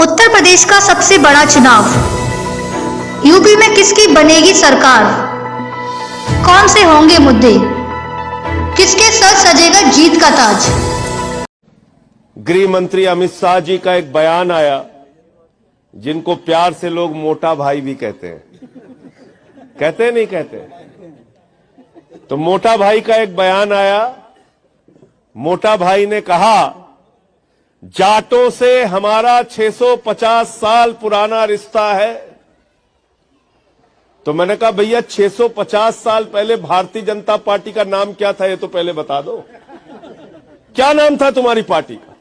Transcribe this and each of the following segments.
उत्तर प्रदेश का सबसे बड़ा चुनाव। यूपी में किसकी बनेगी सरकार? कौन से होंगे मुद्दे? किसके सर सजेगा जीत का ताज? गृह मंत्री अमित शाह जी का एक बयान आया, जिनको प्यार से लोग मोटा भाई भी कहते हैं। कहते नहीं कहते? तो मोटा भाई का एक बयान आया। मोटा भाई ने कहा, जाटों से हमारा 650 साल पुराना रिश्ता है। तो मैंने कहा, भैया 650 साल पहले भारतीय जनता पार्टी का नाम क्या था, ये तो पहले बता दो। क्या नाम था तुम्हारी पार्टी का?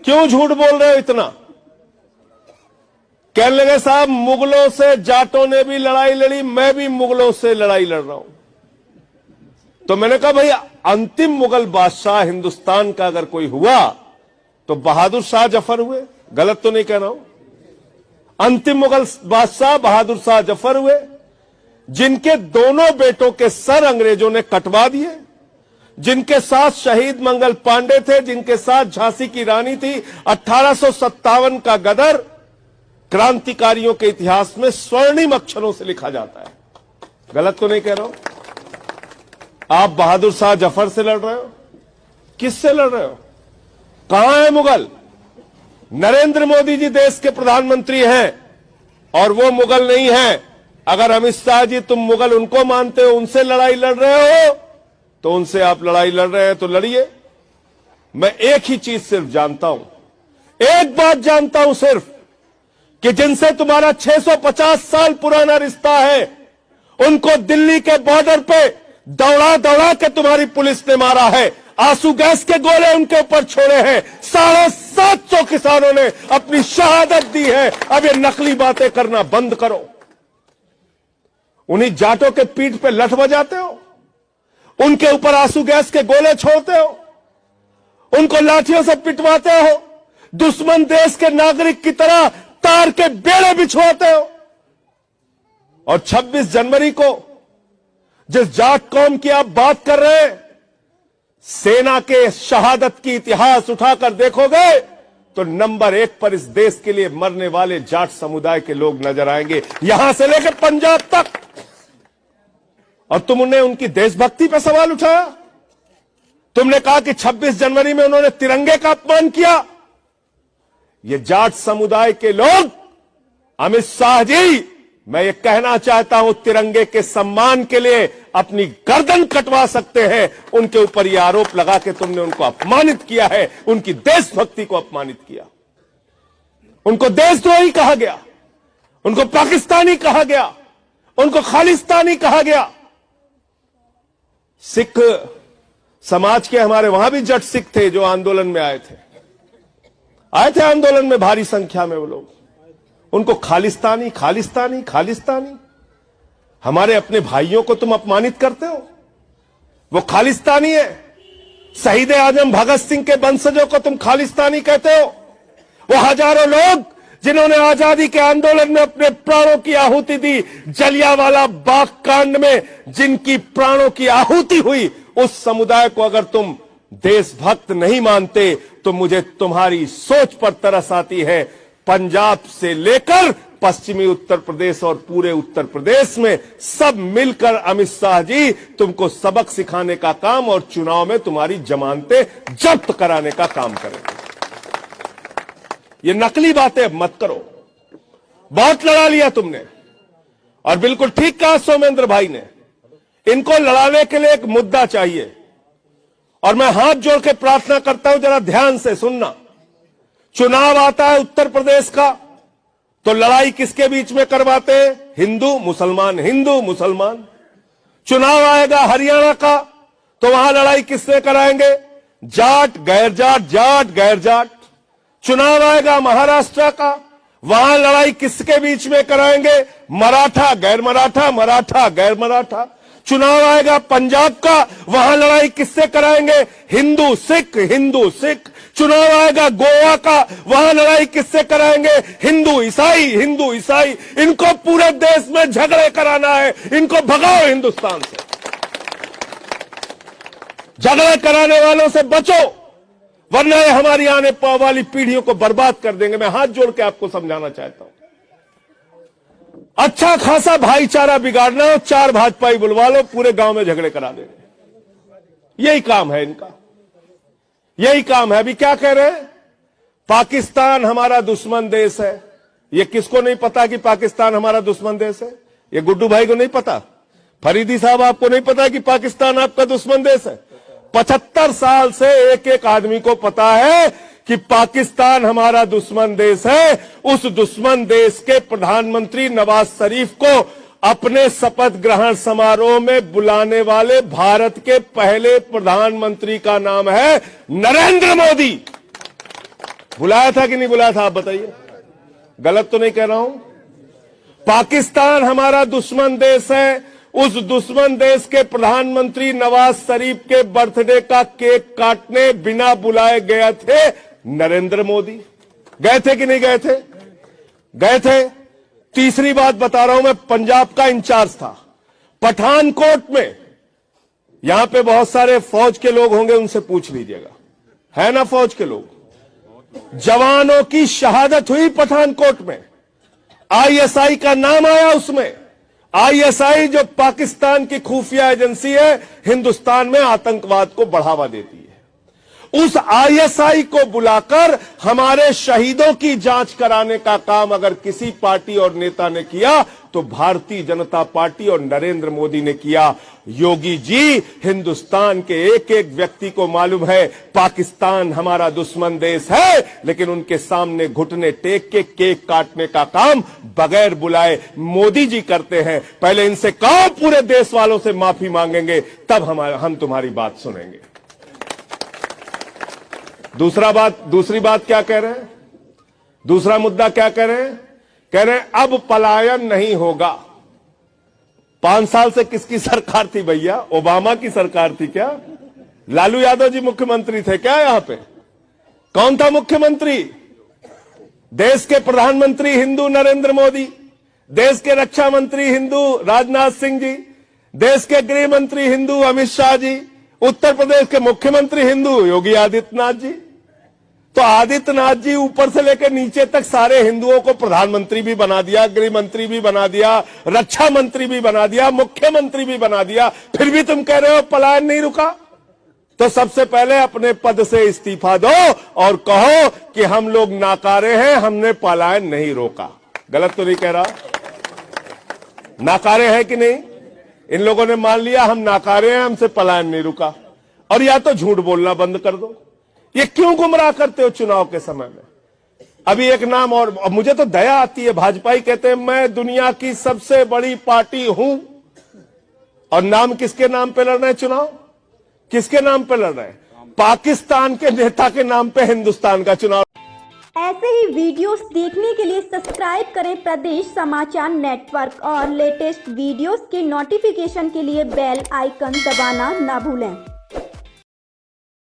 क्यों झूठ बोल रहे हो इतना? कहने लगे, साहब मुगलों से जाटों ने भी लड़ाई लड़ी, मैं भी मुगलों से लड़ाई लड़ रहा हूं। तो मैंने कहा, भैया अंतिम मुगल बादशाह हिंदुस्तान का अगर कोई हुआ तो बहादुर शाह जफर हुए। गलत तो नहीं कह रहा हूं? अंतिम मुगल बादशाह बहादुर शाह जफर हुए, जिनके दोनों बेटों के सर अंग्रेजों ने कटवा दिए, जिनके साथ शहीद मंगल पांडे थे, जिनके साथ झांसी की रानी थी। 1857 का गदर क्रांतिकारियों के इतिहास में स्वर्णिम अक्षरों से लिखा जाता है। गलत तो नहीं कह रहा हूं? आप बहादुर शाह जफर से लड़ रहे हो? किससे लड़ रहे हो? कहां है मुगल? नरेंद्र मोदी जी देश के प्रधानमंत्री हैं और वो मुगल नहीं है। अगर अमित शाह जी तुम मुगल उनको मानते हो, उनसे लड़ाई लड़ रहे हो, तो उनसे आप लड़ाई लड़ रहे हैं तो लड़िए। मैं एक ही चीज सिर्फ जानता हूं, एक बात जानता हूं सिर्फ, कि जिनसे तुम्हारा 650 साल पुराना रिश्ता है, उनको दिल्ली के बॉर्डर पे दौड़ा दौड़ा के तुम्हारी पुलिस ने मारा है। आंसू गैस के गोले उनके ऊपर छोड़े हैं। 750 किसानों ने अपनी शहादत दी है। अब ये नकली बातें करना बंद करो। उन्हीं जाटों के पीठ पे लठ बजाते हो, उनके ऊपर आंसू गैस के गोले छोड़ते हो, उनको लाठियों से पिटवाते हो, दुश्मन देश के नागरिक की तरह तार के बेड़े बिछवाते हो। और 26 जनवरी को जिस जाट कौम की आप बात कर रहे हैं, सेना के शहादत की इतिहास उठाकर देखोगे तो नंबर 1 पर इस देश के लिए मरने वाले जाट समुदाय के लोग नजर आएंगे, यहां से लेकर पंजाब तक। और तुमने उनकी देशभक्ति पर सवाल उठाया। तुमने कहा कि 26 जनवरी में उन्होंने तिरंगे का अपमान किया। ये जाट समुदाय के लोग, अमित शाह जी, मैं ये कहना चाहता हूं, तिरंगे के सम्मान के लिए अपनी गर्दन कटवा सकते हैं। उनके ऊपर यह आरोप लगा के तुमने उनको अपमानित किया है, उनकी देशभक्ति को अपमानित किया। उनको देशद्रोही कहा गया, उनको पाकिस्तानी कहा गया, उनको खालिस्तानी कहा गया। सिख समाज के हमारे वहां भी जट सिख थे जो आंदोलन में आए थे आंदोलन में भारी संख्या में वो लोग। उनको खालिस्तानी खालिस्तानी खालिस्तानी। हमारे अपने भाइयों को तुम अपमानित करते हो, वो खालिस्तानी है। शहीद आजम भगत सिंह के वंशजों को तुम खालिस्तानी कहते हो। वो हजारों लोग जिन्होंने आजादी के आंदोलन में अपने प्राणों की आहुति दी, जलियांवाला बाग कांड में जिनकी प्राणों की आहुति हुई, उस समुदाय को अगर तुम देशभक्त नहीं मानते तो मुझे तुम्हारी सोच पर तरस आती है। पंजाब से लेकर पश्चिमी उत्तर प्रदेश और पूरे उत्तर प्रदेश में सब मिलकर अमित शाह जी तुमको सबक सिखाने का काम और चुनाव में तुम्हारी जमानतें जब्त कराने का काम करेंगे। ये नकली बातें मत करो। बहुत लड़ा लिया तुमने, और बिल्कुल ठीक कहा सोमेंद्र भाई ने, इनको लड़ाने के लिए एक मुद्दा चाहिए। और मैं हाथ जोड़ के प्रार्थना करता हूं, जरा ध्यान से सुनना। चुनाव आता है उत्तर प्रदेश का, तो लड़ाई किसके बीच में करवाते हैं? हिंदू मुसलमान, हिंदू मुसलमान। चुनाव आएगा हरियाणा का, तो वहां लड़ाई किससे कराएंगे? जाट गैर जाट, जाट गैर जाट। चुनाव आएगा महाराष्ट्र का, वहां लड़ाई किसके बीच में कराएंगे? मराठा गैर मराठा, मराठा गैर मराठा। चुनाव आएगा पंजाब का, वहां लड़ाई किससे कराएंगे? हिंदू सिख, हिंदू सिख। चुनाव आएगा गोवा का, वहां लड़ाई किससे कराएंगे? हिंदू ईसाई, हिंदू ईसाई। इनको पूरे देश में झगड़े कराना है, इनको भगाओ हिंदुस्तान से। झगड़े कराने वालों से बचो। वरना ये हमारी आने वाली पीढ़ियों को बर्बाद कर देंगे। मैं हाथ जोड़ के आपको समझाना चाहता हूं। अच्छा खासा भाईचारा बिगाड़ना हो, 4 भाजपाई बुलवा लो, पूरे गांव में झगड़े करा देंगे। यही काम है इनका, यही काम है। अभी क्या कह रहे हैं? पाकिस्तान हमारा दुश्मन देश है। ये किसको नहीं पता कि पाकिस्तान हमारा दुश्मन देश है? ये गुड्डू भाई को नहीं पता? फरीदी साहब आपको नहीं पता कि पाकिस्तान आपका दुश्मन देश है? 75 साल से एक एक आदमी को पता है कि पाकिस्तान हमारा दुश्मन देश है। उस दुश्मन देश के प्रधानमंत्री नवाज शरीफ को अपने शपथ ग्रहण समारोह में बुलाने वाले भारत के पहले प्रधानमंत्री का नाम है नरेंद्र मोदी। बुलाया था कि नहीं बुलाया था? आप बताइए, गलत तो नहीं कह रहा हूं? पाकिस्तान हमारा दुश्मन देश है। उस दुश्मन देश के प्रधानमंत्री नवाज शरीफ के बर्थडे का केक काटने बिना बुलाए गए थे नरेंद्र मोदी। गए थे कि नहीं गए थे? गए थे। तीसरी बात बता रहा हूं, मैं पंजाब का इंचार्ज था पठानकोट में। यहां पे बहुत सारे फौज के लोग होंगे, उनसे पूछ लीजिएगा, है ना फौज के लोग? जवानों की शहादत हुई पठानकोट में। आईएसआई का नाम आया उसमें। आईएसआई जो पाकिस्तान की खुफिया एजेंसी है, हिंदुस्तान में आतंकवाद को बढ़ावा देती है। उस आईएसआई को बुलाकर हमारे शहीदों की जांच कराने का काम अगर किसी पार्टी और नेता ने किया तो भारतीय जनता पार्टी और नरेंद्र मोदी ने किया। योगी जी, हिंदुस्तान के एक एक व्यक्ति को मालूम है पाकिस्तान हमारा दुश्मन देश है, लेकिन उनके सामने घुटने टेक के केक काटने का काम बगैर बुलाए मोदी जी करते हैं। पहले इनसे कहो पूरे देश वालों से माफी मांगेंगे, तब हम तुम्हारी बात सुनेंगे। दूसरी बात क्या कह रहे हैं? दूसरा मुद्दा क्या कह रहे हैं? कह रहे हैं अब पलायन नहीं होगा। 5 साल से किसकी सरकार थी भैया? ओबामा की सरकार थी क्या? लालू यादव जी मुख्यमंत्री थे क्या? यहां पे कौन था मुख्यमंत्री? देश के प्रधानमंत्री हिंदू नरेंद्र मोदी, देश के रक्षा मंत्री हिंदू राजनाथ सिंह जी, देश के गृह मंत्री हिंदू अमित शाह जी, उत्तर प्रदेश के मुख्यमंत्री हिंदू योगी आदित्यनाथ जी। तो आदित्यनाथ जी ऊपर से लेकर नीचे तक सारे हिंदुओं को प्रधानमंत्री भी बना दिया, गृह मंत्री भी बना दिया, रक्षा मंत्री भी बना दिया, मुख्यमंत्री भी बना दिया, फिर भी तुम कह रहे हो पलायन नहीं रुका। तो सबसे पहले अपने पद से इस्तीफा दो और कहो कि हम लोग नाकारे हैं, हमने पलायन नहीं रोका। गलत तो नहीं कह रहा? नाकारे हैं कि नहीं? इन लोगों ने मान लिया हम नाकारे हैं, हमसे पलायन नहीं रुका। और या तो झूठ बोलना बंद कर दो। ये क्यों गुमराह करते हो चुनाव के समय में? अभी एक नाम और मुझे तो दया आती है, भाजपाई कहते हैं मैं दुनिया की सबसे बड़ी पार्टी हूं। और नाम किसके नाम पे लड़ रहे हैं चुनाव? किसके नाम पे लड़ रहे हैं? पाकिस्तान के नेता के नाम पे हिंदुस्तान का चुनाव। ऐसे ही वीडियोस देखने के लिए सब्सक्राइब करें प्रदेश समाचार नेटवर्क और लेटेस्ट वीडियोस के नोटिफिकेशन के लिए बेल आइकन दबाना ना भूलें।